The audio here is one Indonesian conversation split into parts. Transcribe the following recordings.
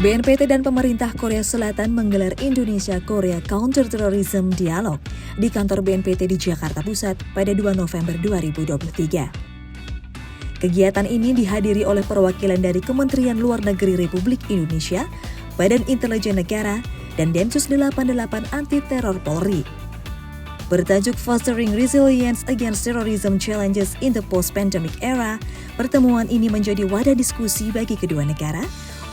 BNPT dan pemerintah Korea Selatan menggelar Indonesia-Korea Counter-Terrorism Dialog di kantor BNPT di Jakarta Pusat pada 2 November 2023. Kegiatan ini dihadiri oleh perwakilan dari Kementerian Luar Negeri Republik Indonesia, Badan Intelijen Negara, dan Densus 88 Anti Teror Polri. Bertajuk Fostering Resilience Against Terrorism Challenges in the Post-Pandemic Era, pertemuan ini menjadi wadah diskusi bagi kedua negara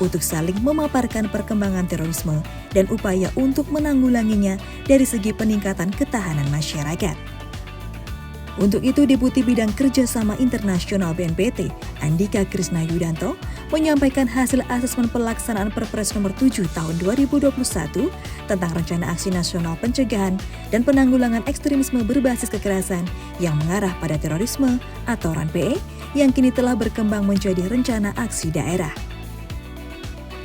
untuk saling memaparkan perkembangan terorisme dan upaya untuk menanggulanginya dari segi peningkatan ketahanan masyarakat. Untuk itu, Deputi Bidang Kerjasama Internasional BNPT, Andika Krisna Yudanto, menyampaikan hasil asesmen pelaksanaan Perpres Nomor 7 Tahun 2021 tentang Rencana Aksi Nasional Pencegahan dan Penanggulangan Ekstremisme Berbasis Kekerasan yang mengarah pada terorisme atau RANPE yang kini telah berkembang menjadi Rencana Aksi Daerah.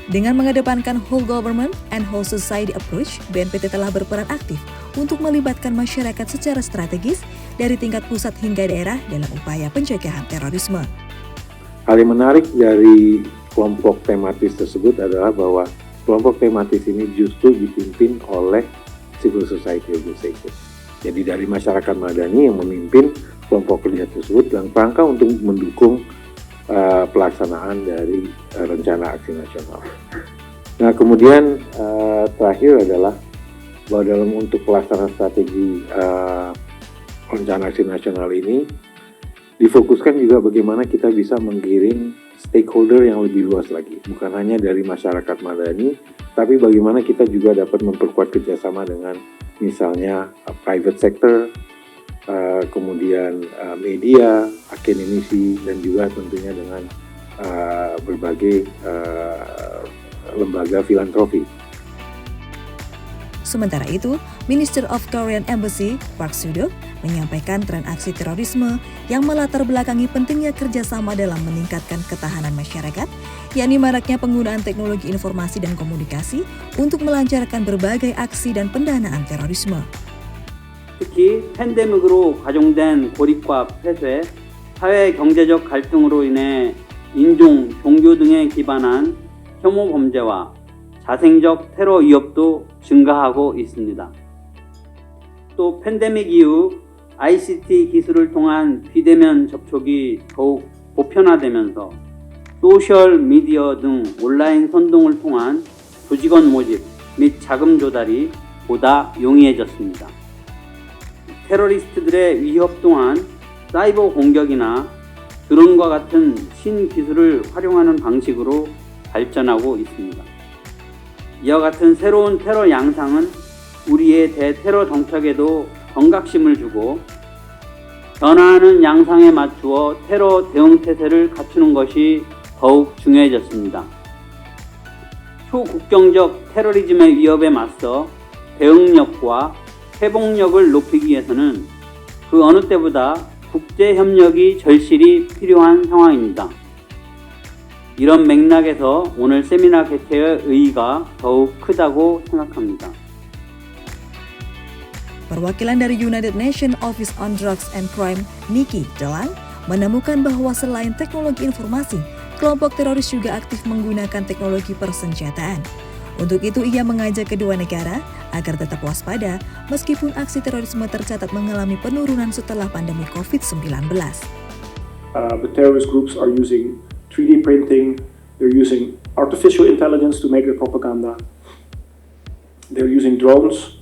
Dengan mengedepankan whole government and whole society approach, BNPT telah berperan aktif untuk melibatkan masyarakat secara strategis dari tingkat pusat hingga daerah dalam upaya pencegahan terorisme. Hal yang menarik dari kelompok tematis tersebut adalah bahwa kelompok tematis ini justru dipimpin oleh civil society organization. Jadi dari masyarakat madani yang memimpin kelompok kerja tersebut dalam rangka untuk mendukung pelaksanaan dari rencana aksi nasional. Nah, kemudian terakhir adalah bahwa dalam untuk pelaksanaan strategi rencana aksi nasional ini difokuskan juga bagaimana kita bisa menggiring stakeholder yang lebih luas lagi, bukan hanya dari masyarakat madani, tapi bagaimana kita juga dapat memperkuat kerjasama dengan misalnya private sector, kemudian media, akademisi, dan juga tentunya dengan berbagai lembaga filantropi. Sementara itu, Minister of Korean Embassy, Park Soo-duk, menyampaikan tren aksi terorisme yang melatar belakangi pentingnya kerjasama dalam meningkatkan ketahanan masyarakat, yakni maraknya penggunaan teknologi informasi dan komunikasi untuk melancarkan berbagai aksi dan pendanaan terorisme. 특히 팬데믹으로 가중된 고립과 폐쇄, 사회 경제적 갈등으로 인해 인종, 종교 등에 기반한 혐오 범죄와 자생적 테러 위협도 증가하고 있습니다. 또 팬데믹 이후 ICT 기술을 통한 비대면 접촉이 더욱 보편화되면서 소셜 미디어 등 온라인 선동을 통한 조직원 모집 및 자금 조달이 보다 용이해졌습니다. 테러리스트들의 위협 또한 사이버 공격이나 드론과 같은 신기술을 활용하는 방식으로 발전하고 있습니다. 이와 같은 새로운 테러 양상은 우리의 대테러 정책에도 경각심을 주고 변화하는 양상에 맞추어 테러 대응 태세를 갖추는 것이 더욱 중요해졌습니다. 초국경적 테러리즘의 위협에 맞서 대응력과 회복력을 높이기 위해서는 그 어느 때보다 국제 협력이 절실히 필요한 상황입니다. 이런 맥락에서 오늘 세미나 개최의 의의가 더욱 크다고 생각합니다. Perwakilan dari United Nations Office on Drugs and Crime, Nikki Delang, menemukan bahwa selain teknologi informasi, kelompok teroris juga aktif menggunakan teknologi persenjataan. Untuk itu, ia mengajak kedua negara agar tetap waspada meskipun aksi terorisme tercatat mengalami penurunan setelah pandemi COVID-19. The terrorist groups are using 3D printing, they're using artificial intelligence to make their propaganda, they're using drones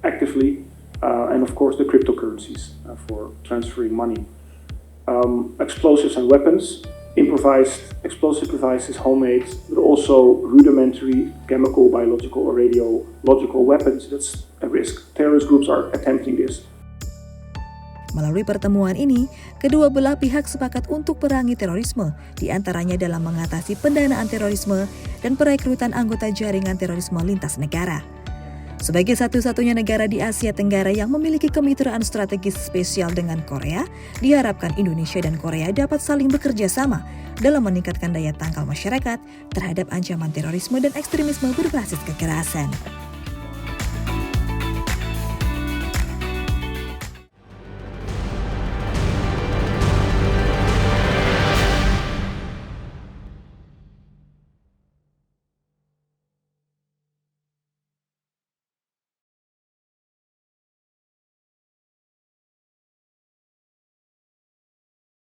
actively, and of course the cryptocurrencies for transferring money. Explosives and weapons, improvised explosive devices, homemade, but also rudimentary chemical, biological, or radiological weapons. That's a risk. Terrorist groups are attempting this. Melalui pertemuan ini, kedua belah pihak sepakat untuk perangi terorisme, di antaranya dalam mengatasi pendanaan terorisme dan perekrutan anggota jaringan terorisme lintas negara. Sebagai satu-satunya negara di Asia Tenggara yang memiliki kemitraan strategis spesial dengan Korea, diharapkan Indonesia dan Korea dapat saling bekerja sama dalam meningkatkan daya tangkal masyarakat terhadap ancaman terorisme dan ekstremisme berbasis kekerasan.